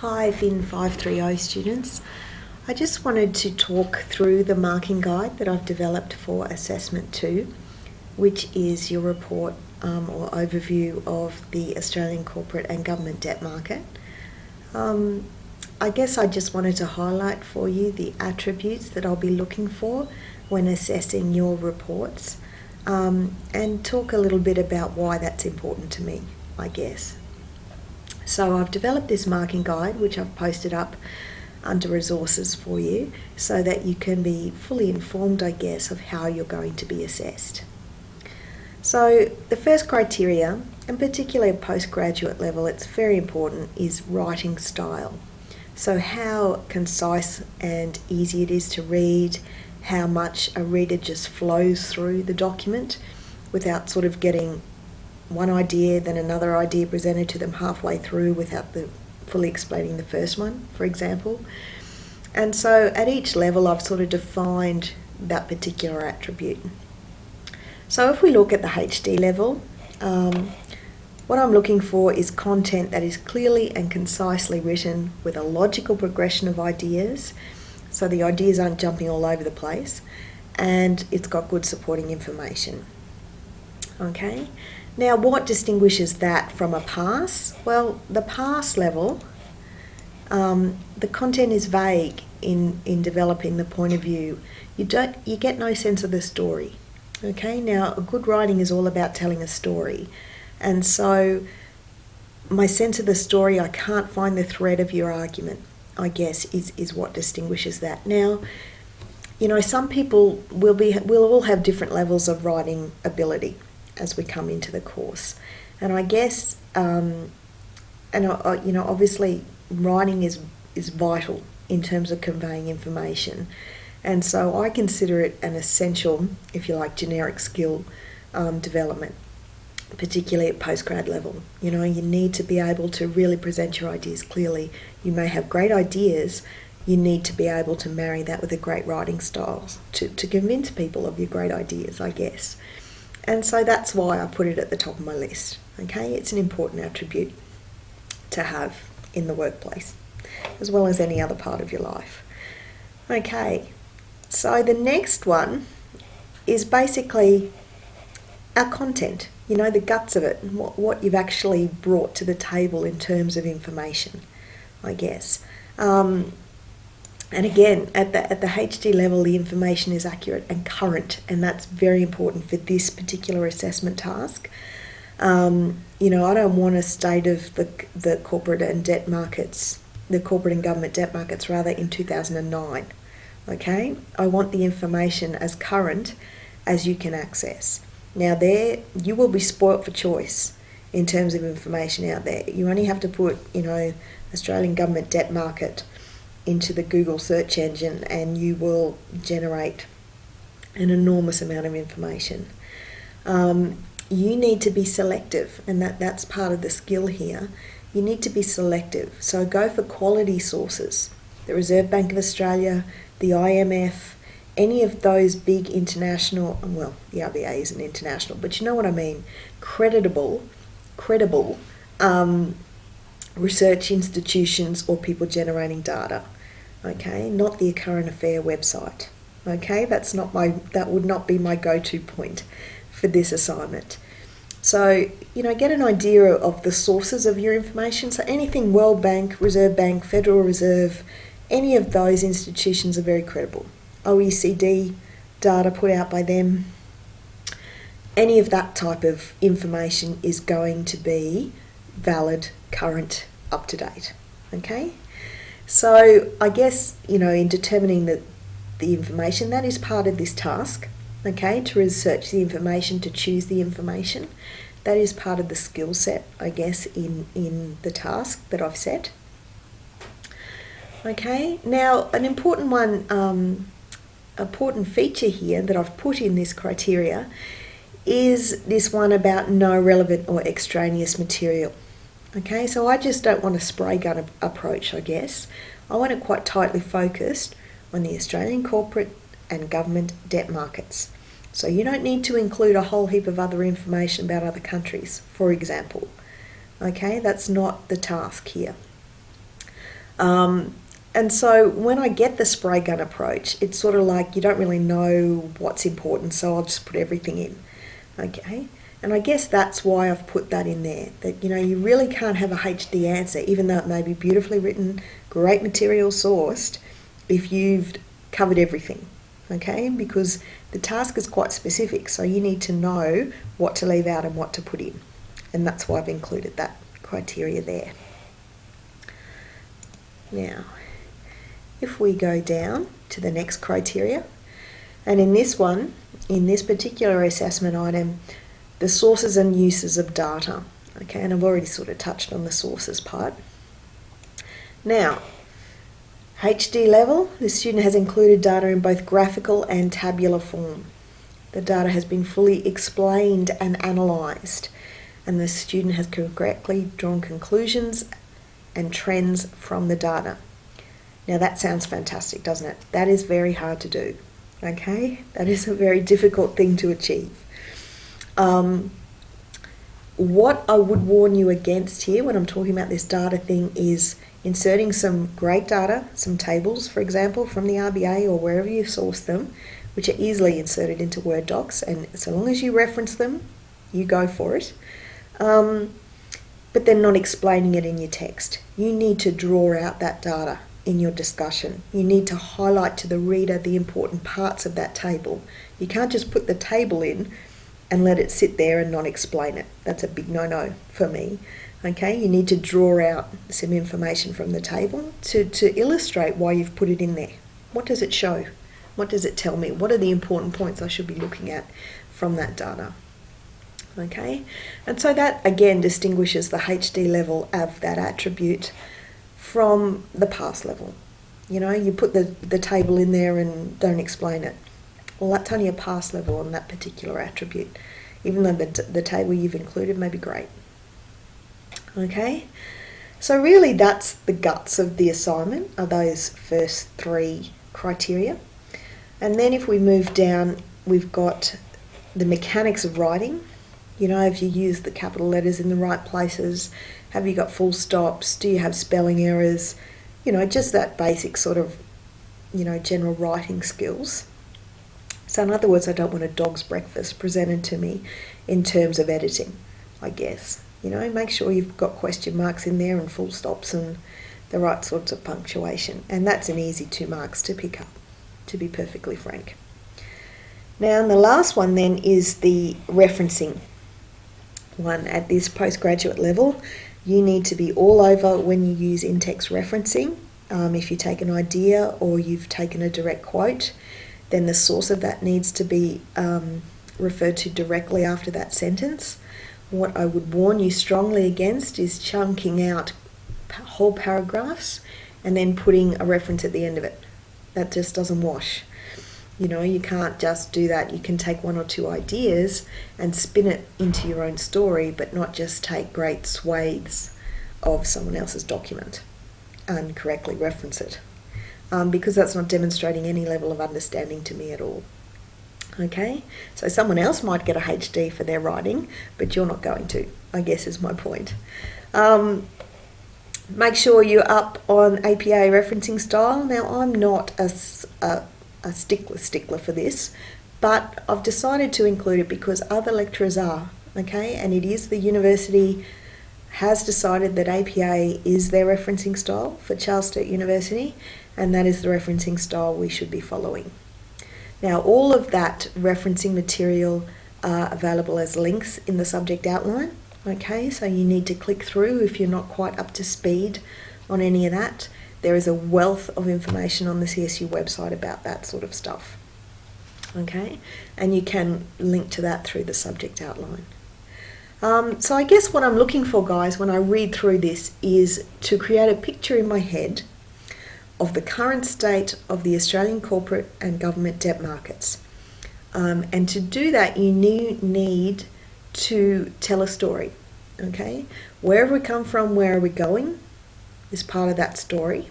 Hi FIN530 students. I just wanted to talk through the marking guide that I've developed for Assessment 2, which is your report or overview of the Australian corporate and government debt market. I guess I just wanted to highlight for you the attributes that I'll be looking for when assessing your reports and talk a little bit about why that's important to me, I guess. So I've developed this marking guide, which I've posted up under resources for you so that you can be fully informed, I guess, of how you're going to be assessed. So the first criteria, and particularly at postgraduate level, it's very important, is writing style. So how concise and easy it is to read, how much a reader just flows through the document without sort of getting one idea, then another idea presented to them halfway through without fully explaining the first one, for example. And so at each level I've sort of defined that particular attribute. So if we look at the HD level, what I'm looking for is content that is clearly and concisely written with a logical progression of ideas, so the ideas aren't jumping all over the place, and it's got good supporting information. Okay. Now, what distinguishes that from a pass? Well, the pass level, the content is vague in developing the point of view. You get no sense of the story. Okay, now good writing is all about telling a story, and so my sense of the story, I can't find the thread of your argument, I guess, is what distinguishes that. Now, you know, some people will all have different levels of writing ability as we come into the course, and I guess obviously writing is vital in terms of conveying information, and so I consider it an essential, if you like, generic skill development, particularly at postgrad level. You know, you need to be able to really present your ideas clearly. You may have great ideas, you need to be able to marry that with a great writing style to convince people of your great ideas, I guess. And so that's why I put it at the top of my list. Okay, it's an important attribute to have in the workplace, as well as any other part of your life. Okay, so the next one is basically our content, you know, the guts of it, what you've actually brought to the table in terms of information, I guess. And again, at the HD level, the information is accurate and current, and that's very important for this particular assessment task. You know, I don't want a state of the corporate and debt markets, the corporate and government debt markets rather, in 2009. Okay, I want the information as current as you can access. Now there, you will be spoilt for choice in terms of information out there. You only have to put, you know, Australian government debt market into the Google search engine and you will generate an enormous amount of information. You need to be selective, and that's part of the skill here. You need to be selective, so go for quality sources. The Reserve Bank of Australia, the IMF, any of those big international, well, the RBA isn't international, but you know what I mean, credible research institutions or people generating data. Okay, not the current affair website. Okay, that would not be my go-to point for this assignment. So, you know, get an idea of the sources of your information. So anything World Bank, Reserve Bank, Federal Reserve, any of those institutions are very credible. OECD data put out by them, any of that type of information is going to be valid, current, up to date. Okay? So I guess, you know, in determining the information, that is part of this task, okay, to research the information, to choose the information. That is part of the skill set, I guess, in the task that I've set. Okay, now an important feature here that I've put in this criteria is this one about no relevant or extraneous material. Okay, so I just don't want a spray gun approach, I guess. I want it quite tightly focused on the Australian corporate and government debt markets. So you don't need to include a whole heap of other information about other countries, for example. Okay, that's not the task here. And so when I get the spray gun approach, it's sort of like you don't really know what's important, so I'll just put everything in, okay? And I guess that's why I've put that in there, that, you know, you really can't have a HD answer, even though it may be beautifully written, great material sourced, if you've covered everything, okay? Because the task is quite specific, so you need to know what to leave out and what to put in. And that's why I've included that criteria there. Now, if we go down to the next criteria, and in this one, in this particular assessment item, the sources and uses of data, okay, and I've already sort of touched on the sources part. Now, HD level, the student has included data in both graphical and tabular form. The data has been fully explained and analysed, and the student has correctly drawn conclusions and trends from the data. Now that sounds fantastic, doesn't it? That is very hard to do, okay? That is a very difficult thing to achieve. What I would warn you against here when I'm talking about this data thing is inserting some great data, some tables, for example, from the RBA or wherever you source them, which are easily inserted into Word docs, and so long as you reference them, you go for it. But then not explaining it in your text. You need to draw out that data in your discussion. You need to highlight to the reader the important parts of that table. You can't just put the table in and let it sit there and not explain it. That's a big no-no for me. Okay, you need to draw out some information from the table to illustrate why you've put it in there. What does it show? What does it tell me? What are the important points I should be looking at from that data? Okay, and so that again distinguishes the HD level of that attribute from the pass level. You know, you put the table in there and don't explain it. Well, that's only a pass level on that particular attribute, even though the table you've included may be great. Okay, so really that's the guts of the assignment, are those first three criteria. And then if we move down, we've got the mechanics of writing. You know, have you used the capital letters in the right places? Have you got full stops? Do you have spelling errors? You know, just that basic sort of, you know, general writing skills. So in other words, I don't want a dog's breakfast presented to me in terms of editing, I guess. You know, make sure you've got question marks in there and full stops and the right sorts of punctuation. And that's an easy 2 marks to pick up, to be perfectly frank. Now, and the last one then is the referencing one. At this postgraduate level, you need to be all over when you use in-text referencing. If you take an idea or you've taken a direct quote, then the source of that needs to be referred to directly after that sentence. What I would warn you strongly against is chunking out whole paragraphs and then putting a reference at the end of it. That just doesn't wash. You know, you can't just do that. You can take 1 or 2 ideas and spin it into your own story, but not just take great swathes of someone else's document and correctly reference it, because that's not demonstrating any level of understanding to me at all. Okay, so someone else might get a HD for their writing, but you're not going to, I guess is my point. Make sure you're up on APA referencing style. Now, I'm not a stickler for this, but I've decided to include it because other lecturers are, okay, and it is the university has decided that APA is their referencing style for Charles Sturt University, and that is the referencing style we should be following. Now, all of that referencing material are available as links in the subject outline, okay, so you need to click through if you're not quite up to speed on any of that. There is a wealth of information on the CSU website about that sort of stuff, okay, and you can link to that through the subject outline. So I guess what I'm looking for, guys, when I read through this is to create a picture in my head of the current state of the Australian corporate and government debt markets. And to do that, you need to tell a story, okay? Where have we come from, where are we going is part of that story.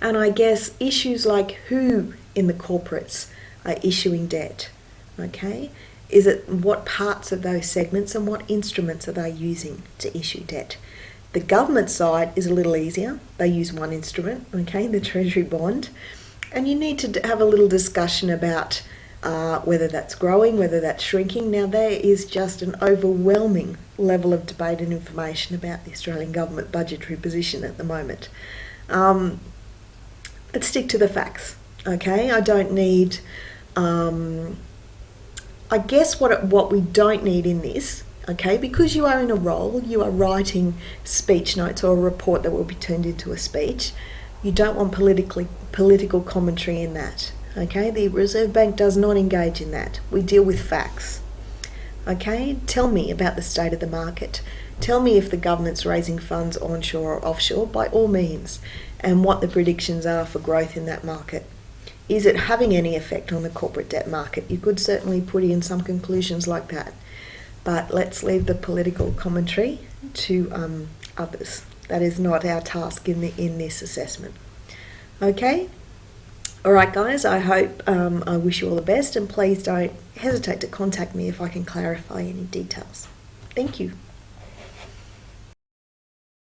And I guess issues like who in the corporates are issuing debt, okay? Is it what parts of those segments and what instruments are they using to issue debt? The government side is a little easier. They use one instrument, okay, the Treasury bond. And you need to have a little discussion about whether that's growing, whether that's shrinking. Now, there is just an overwhelming level of debate and information about the Australian government budgetary position at the moment. Let's stick to the facts, okay? I don't need, I guess what we don't need in this, okay, because you are in a role, you are writing speech notes or a report that will be turned into a speech, you don't want political commentary in that, okay? The Reserve Bank does not engage in that. We deal with facts, okay? Tell me about the state of the market. Tell me if the government's raising funds onshore or offshore, by all means, and what the predictions are for growth in that market. Is it having any effect on the corporate debt market? You could certainly put in some conclusions like that, but let's leave the political commentary to others. That is not our task in this assessment. Okay? All right, guys, I hope, I wish you all the best, and please don't hesitate to contact me if I can clarify any details. Thank you.